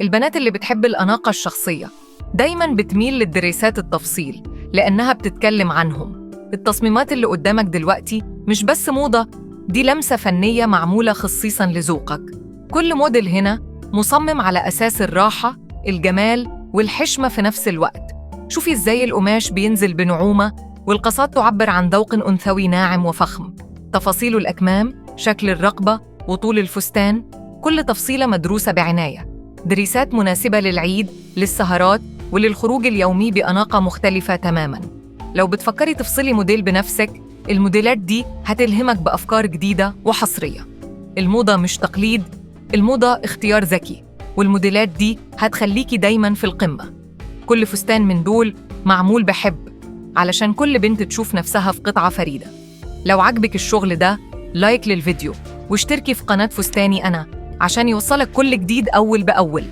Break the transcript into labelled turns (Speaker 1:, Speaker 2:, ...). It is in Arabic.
Speaker 1: البنات اللي بتحب الأناقة الشخصية دايماً بتميل للدريسات التفصيل لأنها بتتكلم عنهم. التصميمات اللي قدامك دلوقتي مش بس موضة، دي لمسة فنية معمولة خصيصاً لذوقك. كل موديل هنا مصمم على أساس الراحة، الجمال والحشمة في نفس الوقت. شوفي إزاي القماش بينزل بنعومة، والقصات تعبر عن ذوق أنثوي ناعم وفخم. تفاصيل الأكمام، شكل الرقبة، وطول الفستان، كل تفصيلة مدروسة بعناية. دريسات مناسبة للعيد، للسهرات، وللخروج اليومي بأناقة مختلفة تماماً. لو بتفكري تفصلي موديل بنفسك، الموديلات دي هتلهمك بأفكار جديدة وحصرية. الموضة مش تقليد، الموضة اختيار ذكي، والموديلات دي هتخليكي دايماً في القمة. كل فستان من دول معمول بحب، علشان كل بنت تشوف نفسها في قطعة فريدة. لو عجبك الشغل ده، لايك للفيديو واشتركي في قناة فستاني أنا عشان يوصلك كل جديد أول بأول.